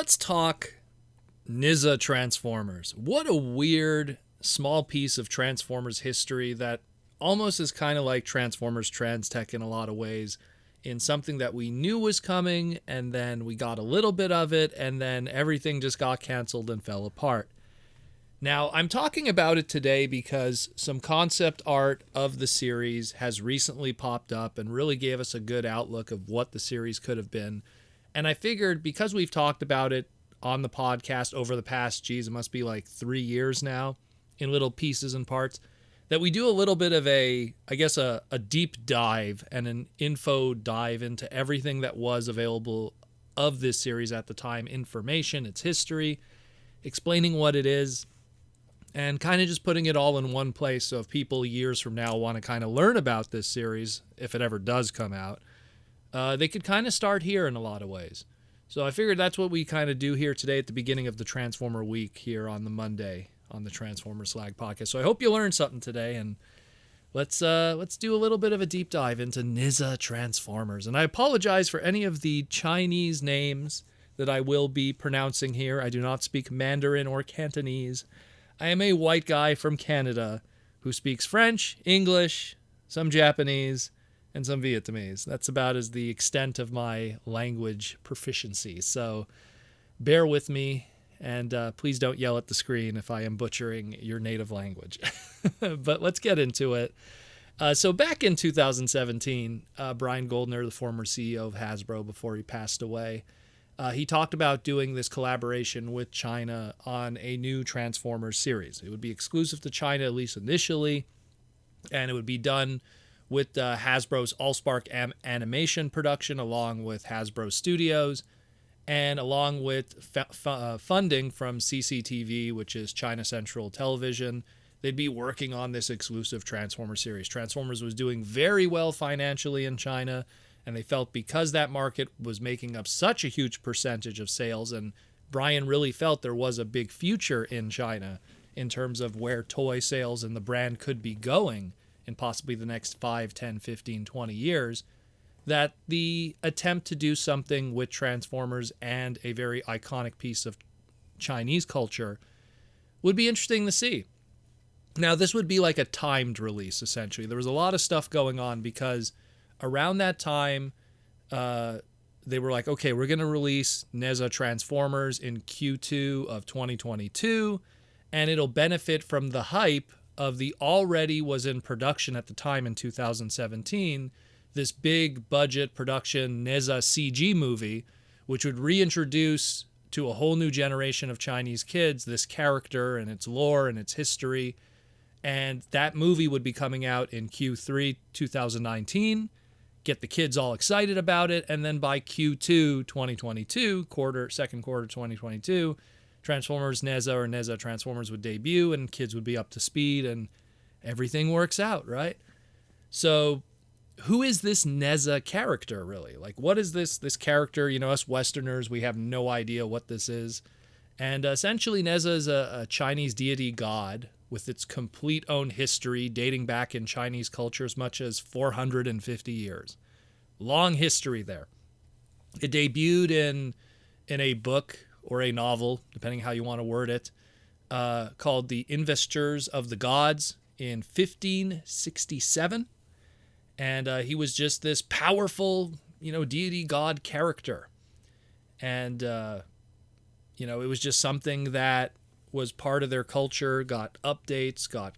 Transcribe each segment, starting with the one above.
let's talk Nezha Transformers. What a weird small piece of Transformers history that almost is kind of like Transformers Transtech in a lot of ways, in something that we knew was coming, and then we got a little bit of it, and then everything just got canceled and fell apart. Now, I'm talking about it today because some concept art of the series has recently popped up and really gave us a good outlook of what the series could have been. And I figured because we've talked about it on the podcast over the past, it must be like 3 years now, in little pieces and parts, that we do a little bit of a deep dive and an info dive into everything that was available of this series at the time, information, its history, explaining what it is, and kind of just putting it all in one place. So if people years from now want to kind of learn about this series, if it ever does come out, they could kind of start here in a lot of ways. So I figured that's what we kind of do here today at the beginning of the Transformer week here on the Monday on the Transformer Slag podcast. So I hope you learned something today, and let's do a little bit of a deep dive into Nezha Transformers. And I apologize for any of the Chinese names that I will be pronouncing here. I do not speak Mandarin or Cantonese. I am a white guy from Canada who speaks French, English, some Japanese, and some Vietnamese. That's about as the extent of my language proficiency. So bear with me, and please don't yell at the screen if I am butchering your native language. But let's get into it. So back in 2017, Brian Goldner, the former CEO of Hasbro before he passed away, he talked about doing this collaboration with China on a new Transformers series. It would be exclusive to China, at least initially, and it would be done with Hasbro's Allspark animation production, along with Hasbro Studios, and along with funding from CCTV, which is China Central Television. They'd be working on this exclusive Transformers series. Transformers was doing very well financially in China, and they felt because that market was making up such a huge percentage of sales, and Brian really felt there was a big future in China in terms of where toy sales and the brand could be going in possibly the next 5, 10, 15, 20 years, that the attempt to do something with Transformers and a very iconic piece of Chinese culture would be interesting to see. Now, this would be like a timed release, essentially. There was a lot of stuff going on because around that time, they were like, okay, we're going to release Nezha Transformers in Q2 of 2022, and it'll benefit from the hype of the already was in production at the time in 2017, this big budget production Nezha CG movie, which would reintroduce to a whole new generation of Chinese kids this character and its lore and its history. And that movie would be coming out in Q3 2019, get the kids all excited about it, and then by Q2 2022, second quarter 2022, Transformers Nezha or Nezha Transformers would debut, and kids would be up to speed, and everything works out, right? So who is this Nezha character, really? Like, what is this character? You know, us Westerners, we have no idea what this is. And essentially, Nezha is a Chinese deity god with its complete own history dating back in Chinese culture as much as 450 years. Long history there. It debuted in a book or a novel, depending how you want to word it, called The Investors of the Gods in 1567. And he was just this powerful, deity god character. And, it was just something that was part of their culture, got updates, got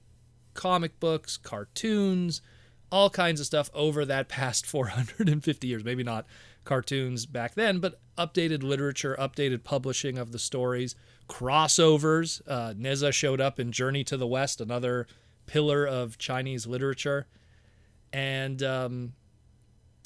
comic books, cartoons, all kinds of stuff over that past 450 years. Maybe not cartoons back then, but updated literature, updated publishing of the stories, crossovers. Nezha showed up in Journey to the West, another pillar of Chinese literature. And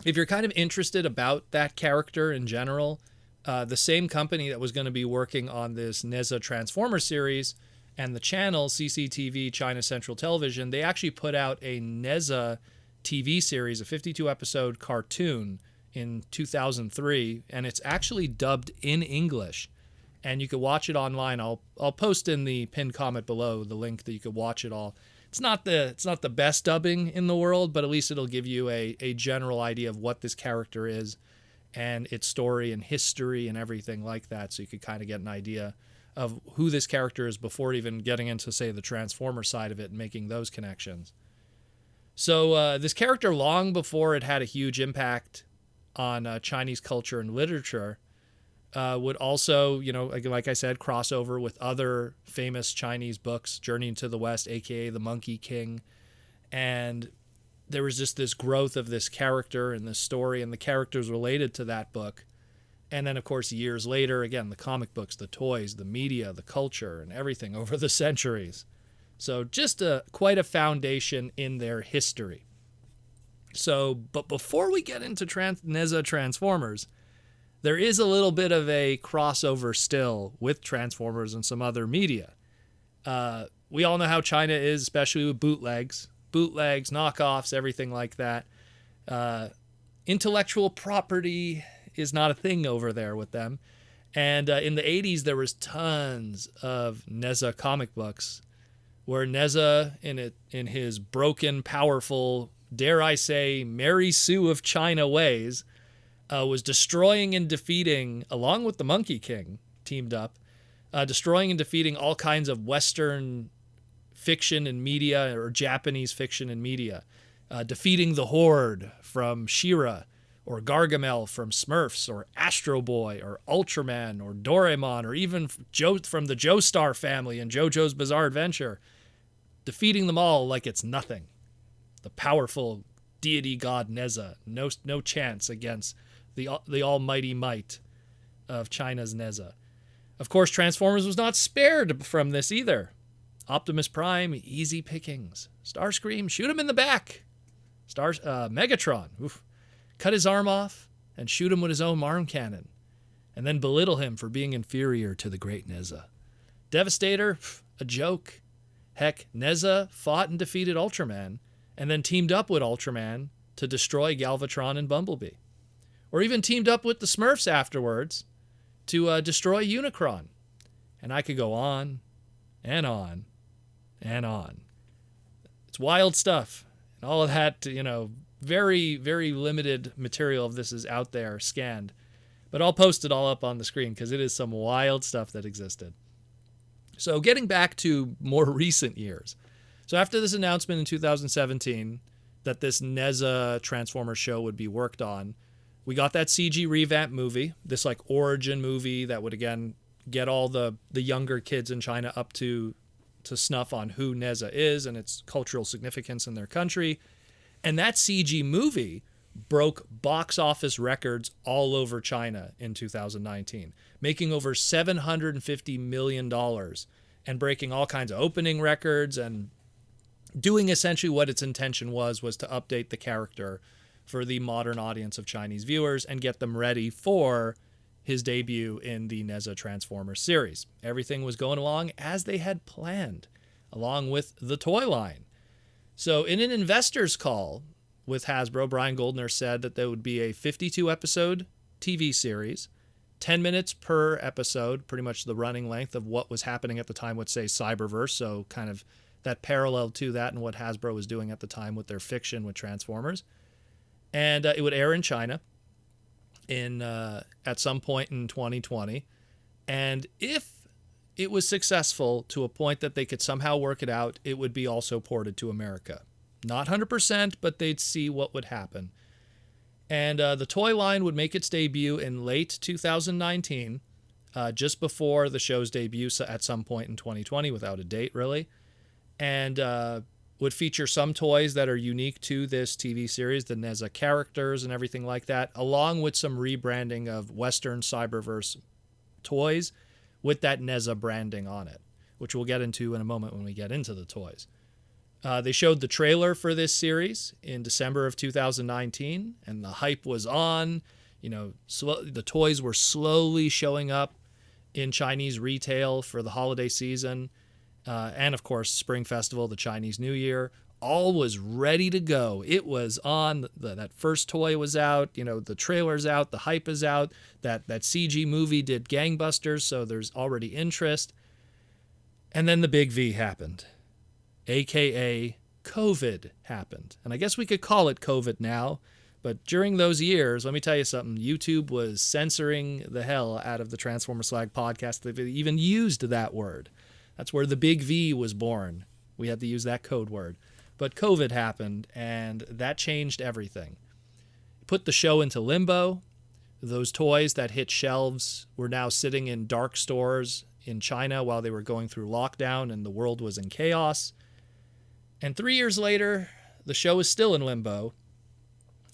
if you're kind of interested about that character in general, the same company that was going to be working on this Nezha Transformer series and the channel CCTV, China Central Television, they actually put out a Nezha TV series, a 52-episode cartoon in 2003, and it's actually dubbed in English, and you can watch it online. I'll post in the pinned comment below the link that you could watch it all. It's not the best dubbing in the world, but at least it'll give you a general idea of what this character is and its story and history and everything like that, so you could kind of get an idea of who this character is before even getting into, say, the Transformer side of it and making those connections. So this character, long before it had a huge impact on Chinese culture and literature, would also, like I said, cross over with other famous Chinese books, Journey into the West, aka The Monkey King. And there was just this growth of this character and this story and the characters related to that book. And then, of course, years later, again, the comic books, the toys, the media, the culture, and everything over the centuries. So just quite a foundation in their history. So, but before we get into Nezha Transformers, there is a little bit of a crossover still with Transformers and some other media. We all know how China is, especially with bootlegs, knockoffs, everything like that. Intellectual property is not a thing over there with them. And in the 80s, there was tons of Nezha comic books where Nezha, in his broken, powerful, dare I say, Mary Sue of China ways, was destroying and defeating, along with the Monkey King, teamed up, destroying and defeating all kinds of Western fiction and media, or Japanese fiction and media, defeating the Horde from She-Ra, or Gargamel from Smurfs, or Astro Boy, or Ultraman, or Doraemon, or even Joe from the Joestar family and JoJo's Bizarre Adventure, defeating them all like it's nothing. The powerful deity god Nezha, no chance against the almighty might of China's Nezha. Of course, Transformers was not spared from this either. Optimus Prime, easy pickings. Starscream, shoot him in the back. Megatron, cut his arm off and shoot him with his own arm cannon, and then belittle him for being inferior to the great Nezha. Devastator, a joke. Heck, Nezha fought and defeated Ultraman, and then teamed up with Ultraman to destroy Galvatron and Bumblebee. Or even teamed up with the Smurfs afterwards to destroy Unicron. And I could go on and on and on. It's wild stuff. And all of that, very, very limited material of this is out there, scanned. But I'll post it all up on the screen because it is some wild stuff that existed. So getting back to more recent years. So after this announcement in 2017 that this Nezha Transformers show would be worked on, we got that CG revamp movie, this like origin movie that would again get all the younger kids in China up to snuff on who Nezha is and its cultural significance in their country. And that CG movie broke box office records all over China in 2019, making over $750 million and breaking all kinds of opening records and doing essentially what its intention was to update the character for the modern audience of Chinese viewers and get them ready for his debut in the Nezha Transformers series. Everything was going along as they had planned, along with the toy line. So in an investor's call with Hasbro, Brian Goldner said that there would be a 52-episode TV series, 10 minutes per episode, pretty much the running length of what was happening at the time with, say, Cyberverse, so kind of that parallel to that and what Hasbro was doing at the time with their fiction with Transformers. And it would air in China at some point in 2020. And if it was successful to a point that they could somehow work it out, it would be also ported to America. Not 100%, but they'd see what would happen. And the toy line would make its debut in late 2019, just before the show's debut at some point in 2020, without a date, really. And would feature some toys that are unique to this TV series, the Nezha characters and everything like that, along with some rebranding of Western Cyberverse toys with that Nezha branding on it, which we'll get into in a moment when we get into the toys. They showed the trailer for this series in December of 2019, and the hype was on. The toys were slowly showing up in Chinese retail for the holiday season. And of course, Spring Festival, the Chinese New Year, all was ready to go. It was on. That first toy was out. The trailer's out. The hype is out. That CG movie did gangbusters, so there's already interest. And then the big V happened, a.k.a. COVID happened. And I guess we could call it COVID now, But during those years, let me tell you something, YouTube was censoring the hell out of the Transformer Slag podcast. They've even used that word. That's where the big V was born. We had to use that code word. But COVID happened, and that changed everything. Put the show into limbo. Those toys that hit shelves were now sitting in dark stores in China while they were going through lockdown and the world was in chaos. And 3 years later, the show is still in limbo,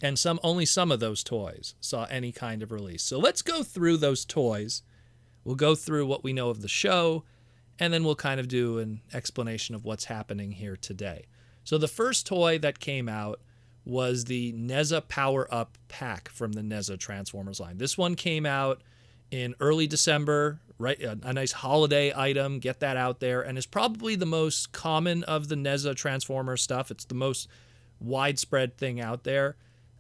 and only some of those toys saw any kind of release. So let's go through those toys. We'll go through what we know of the show, and then we'll kind of do an explanation of what's happening here today. So the first toy that came out was the Nezha Power Up pack from the Nezha Transformers line. This one came out in early December, right? A nice holiday item, get that out there, and is probably the most common of the Nezha Transformers stuff. It's the most widespread thing out there.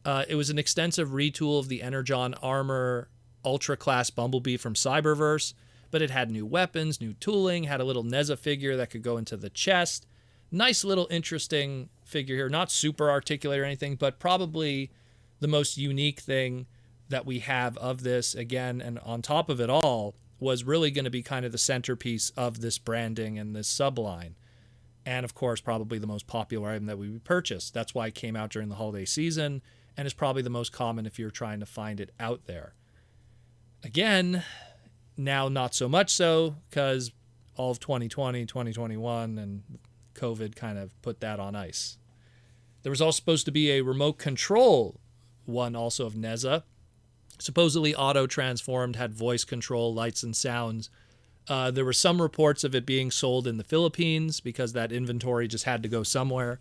It was an extensive retool of the Energon Armor Ultra Class Bumblebee from Cyberverse, but it had new weapons, new tooling, had a little Nezha figure that could go into the chest. Nice little interesting figure here. Not super articulate or anything, but probably the most unique thing that we have of this, again, and on top of it all, was really going to be kind of the centerpiece of this branding and this subline. And of course, probably the most popular item that we purchased. That's why it came out during the holiday season, and is probably the most common if you're trying to find it out there. Again, now not so much so, because all of 2020, 2021, and COVID kind of put that on ice. There was also supposed to be a remote control one also of Nezha. Supposedly auto-transformed, had voice control, lights and sounds. There were some reports of it being sold in the Philippines because that inventory just had to go somewhere.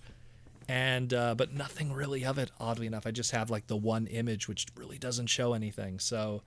And but nothing really of it, oddly enough. I just have like the one image, which really doesn't show anything. So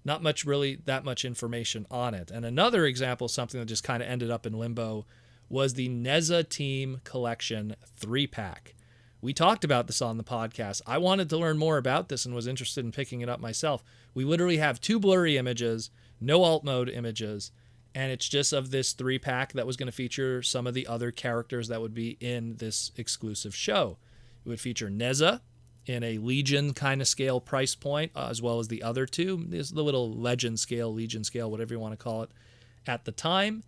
not much really that much information on it. And another example, something that just kind of ended up in limbo, was the Nezha Team Collection 3-pack. We talked about this on the podcast. I wanted to learn more about this and was interested in picking it up myself. We literally have 2 blurry images, no alt mode images, and it's just of this 3-pack that was going to feature some of the other characters that would be in this exclusive show. It would feature Nezha in a Legion kind of scale price point, as well as the other 2. This is the little Legend scale, Legion scale, whatever you want to call it. At the time,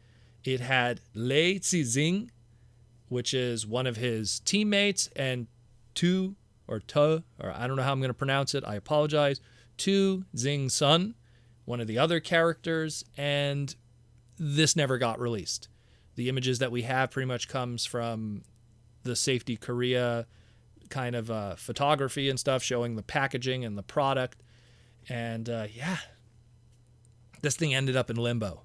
it had Lei Zixing, which is one of his teammates, and Tu, or I don't know how I'm going to pronounce it, I apologize, Tu Xing Sun, one of the other characters, and this never got released. The images that we have pretty much comes from the Safety Korea kind of photography and stuff, showing the packaging and the product. And yeah, this thing ended up in limbo.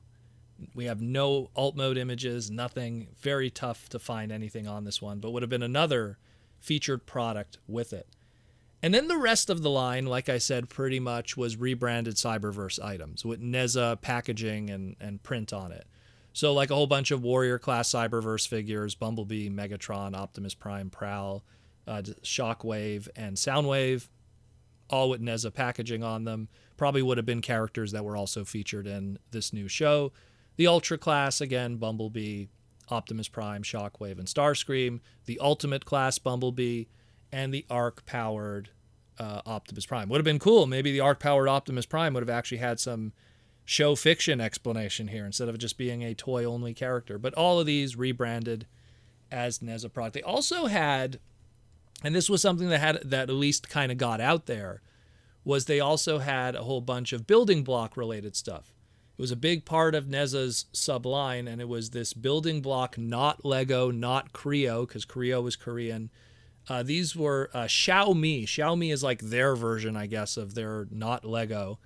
We have no alt mode images, nothing. Very tough to find anything on this one, but would have been another featured product with it. And then the rest of the line, like I said, pretty much was rebranded Cyberverse items with Nezha packaging and print on it. So like a whole bunch of Warrior class Cyberverse figures, Bumblebee, Megatron, Optimus Prime, Prowl, Shockwave, and Soundwave, all with Nezha packaging on them. Probably would have been characters that were also featured in this new show. The Ultra class, again, Bumblebee, Optimus Prime, Shockwave, and Starscream. The Ultimate class Bumblebee, and the Arc-powered Optimus Prime. Would have been cool. Maybe the Arc-powered Optimus Prime would have actually had some show fiction explanation here instead of just being a toy-only character. But all of these rebranded as Nezha product. They also had, and this was something that at least kind of got out there, was they also had a whole bunch of building block related stuff. It was a big part of Nezha's subline, and it was this building block, not Lego, not Creo, because Creo was Korean. These were Xiaomi. Xiaomi is like their version, I guess, of their not Lego.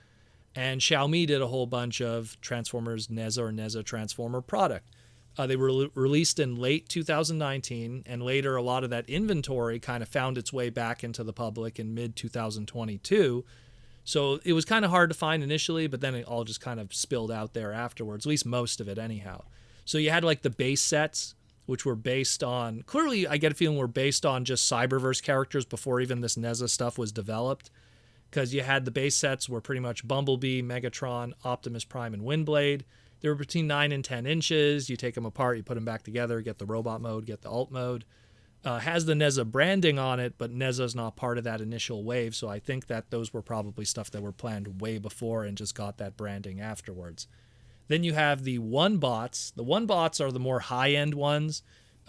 And Xiaomi did a whole bunch of Transformers Nezha or Nezha Transformer product. They were released in late 2019, and later a lot of that inventory kind of found its way back into the public in mid-2022. So it was kind of hard to find initially, but then it all just kind of spilled out there afterwards, at least most of it anyhow. So you had like the base sets, which were based on, clearly I get a feeling were based on just Cyberverse characters before even this Nezha stuff was developed. Because you had the base sets were pretty much Bumblebee, Megatron, Optimus Prime, and Windblade. They were between 9 and 10 inches. You take them apart, you put them back together, get the robot mode, get the alt mode. has the Nezha branding on it, but Nezha's not part of that initial wave. So I think that those were probably stuff that were planned way before and just got that branding afterwards. Then you have the Onebots. The Onebots are the more high-end ones,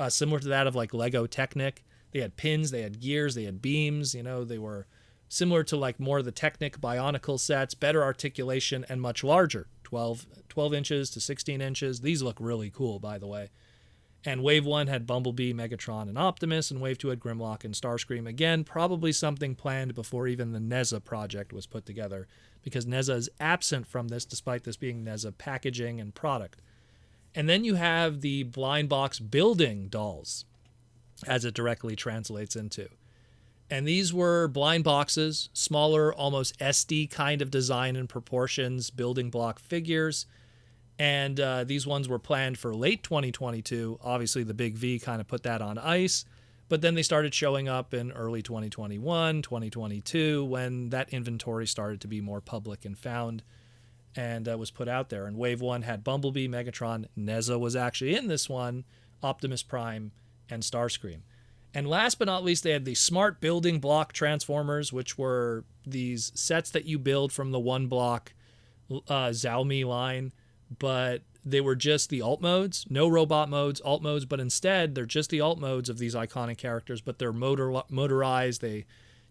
similar to that of like Lego Technic. They had pins, they had gears, they had beams. They were similar to like more of the Technic Bionicle sets, better articulation and much larger, 12 inches to 16 inches. These look really cool, by the way. And Wave 1 had Bumblebee, Megatron, and Optimus, and Wave 2 had Grimlock and Starscream. Again, probably something planned before even the Nezha project was put together, because Nezha is absent from this, despite this being Nezha packaging and product. And then you have the blind box building dolls, as it directly translates into. And these were blind boxes, smaller, almost SD kind of design and proportions, building block figures. And these ones were planned for late 2022. Obviously, the Big V kind of put that on ice. But then they started showing up in early 2021, 2022, when that inventory started to be more public and found and was put out there. And Wave 1 had Bumblebee, Megatron, Nezha was actually in this one, Optimus Prime, and Starscream. And last but not least, they had the Smart Building Block Transformers, which were these sets that you build from the one block Xiaomi line, but they were just the alt modes, no robot modes, alt modes, but instead they're just the alt modes of these iconic characters, but they're motorized.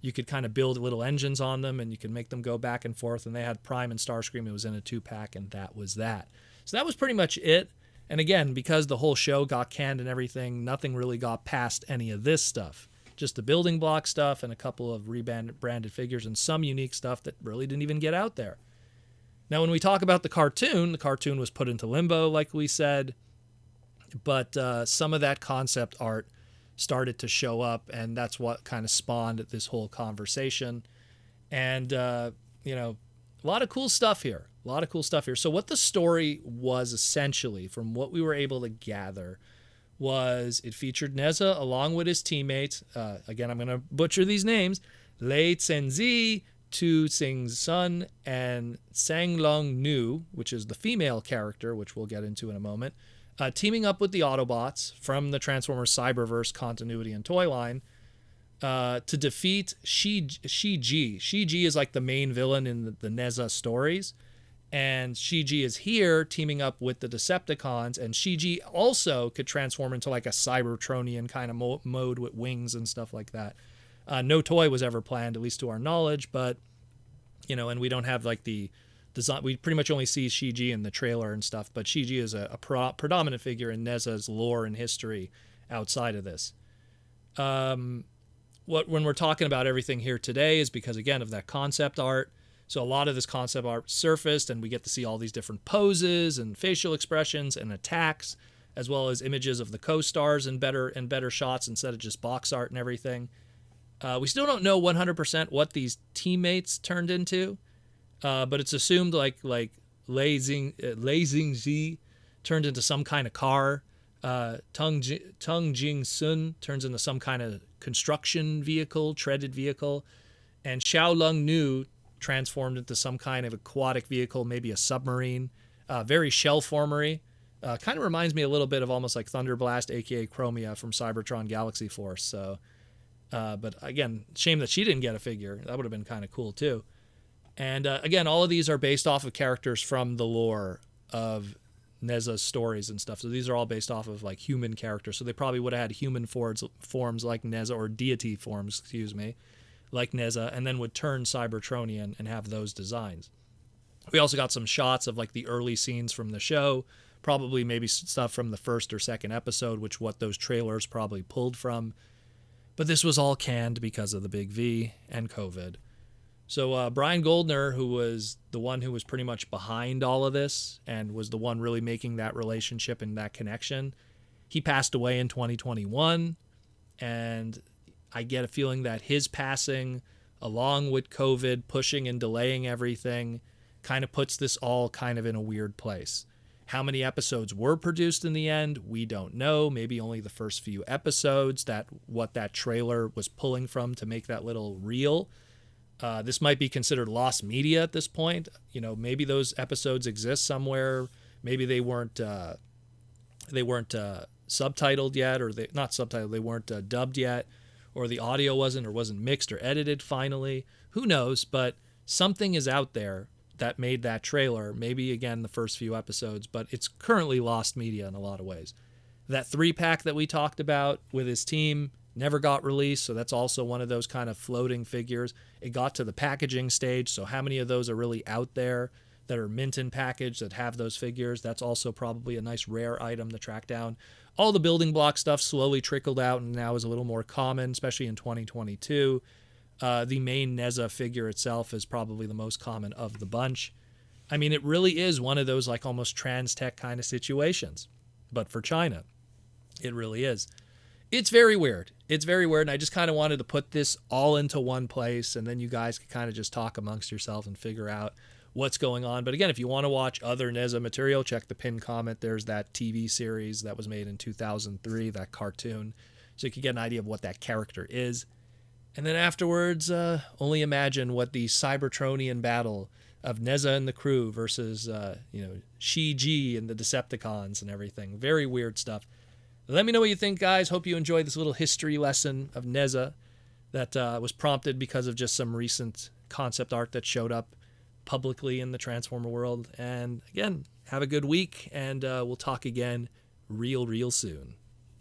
You could kind of build little engines on them, and you could make them go back and forth, and they had Prime and Starscream. It was in a 2-pack, and that was that. So that was pretty much it. And again, because the whole show got canned and everything, nothing really got past any of this stuff. Just the building block stuff and a couple of rebranded figures and some unique stuff that really didn't even get out there. Now, when we talk about the cartoon was put into limbo, like we said, but some of that concept art started to show up, and that's what kind of spawned this whole conversation. And, a lot of cool stuff here. So what the story was essentially, from what we were able to gather, was it featured Nezha along with his teammates. Again, I'm going to butcher these names. Lei Chenzi, Tu Xing Sun, and Sanglong Nu, which is the female character, which we'll get into in a moment, teaming up with the Autobots from the Transformers Cyberverse continuity and toy line to defeat Shiji. Shiji is like the main villain in the Nezha stories. And Shiji is here teaming up with the Decepticons, and Shiji also could transform into like a Cybertronian kind of mode with wings and stuff like that. No toy was ever planned, at least to our knowledge, but, and we don't have like the design. We pretty much only see Shiji in the trailer and stuff, but Shiji is a predominant figure in Nezha's lore and history outside of this. When we're talking about everything here today is because, again, of that concept art. So a lot of this concept art surfaced, and we get to see all these different poses and facial expressions and attacks, as well as images of the co-stars and better shots instead of just box art and everything. We still don't know 100% what these teammates turned into, but it's assumed like Lei Xingzi turned into some kind of car. Tung Jing Sun turns into some kind of construction vehicle, treaded vehicle, and Xiaolong Nu transformed into some kind of aquatic vehicle, maybe a submarine. Very shell-formery. Kind of reminds me a little bit of almost like Thunderblast, aka Chromia from Cybertron Galaxy Force. So, but again, shame that she didn't get a figure. That would have been kind of cool too. And again, all of these are based off of characters from the lore of Nezha's stories and stuff. So these are all based off of like human characters. So they probably would have had human forms like Nezha, or deity forms, like Nezha, and then would turn Cybertronian and have those designs. We also got some shots of like the early scenes from the show, probably maybe stuff from the first or second episode, which what those trailers probably pulled from. But this was all canned because of the Big V and COVID. So Brian Goldner, who was the one who was pretty much behind all of this and was the one really making that relationship and that connection, he passed away in 2021, and I get a feeling that his passing, along with COVID pushing and delaying everything, kind of puts this all kind of in a weird place. How many episodes were produced in the end? We don't know. Maybe only the first few episodes, what that trailer was pulling from to make that little reel. This might be considered lost media at this point. Maybe those episodes exist somewhere. Maybe they weren't subtitled yet, or they not subtitled, they weren't dubbed yet, or the audio wasn't mixed or edited finally. Who knows? But something is out there that made that trailer. Maybe again the first few episodes, but it's currently lost media in a lot of ways. That 3-pack that we talked about with his team never got released, so that's also one of those kind of floating figures. It got to the packaging stage, so how many of those are really out there that are mint in package that have those figures? That's also probably a nice rare item to track down. All the building block stuff slowly trickled out and now is a little more common, especially in 2022. The main Nezha figure itself is probably the most common of the bunch. I mean, it really is one of those like almost trans tech kind of situations, but for China. It really is. It's very weird. It's very weird, and I just kind of wanted to put this all into one place, and then you guys can kind of just talk amongst yourself and figure out what's going on. But again, if you want to watch other Nezha material, check the pinned comment. There's that TV series that was made in 2003, that cartoon, so you can get an idea of what that character is. And then afterwards, only imagine what the Cybertronian battle of Nezha and the crew versus, Shi-Ji and the Decepticons and everything. Very weird stuff. Let me know what you think, guys. Hope you enjoyed this little history lesson of Nezha that was prompted because of just some recent concept art that showed up publicly in the Transformer world. And again, have a good week, and we'll talk again real soon.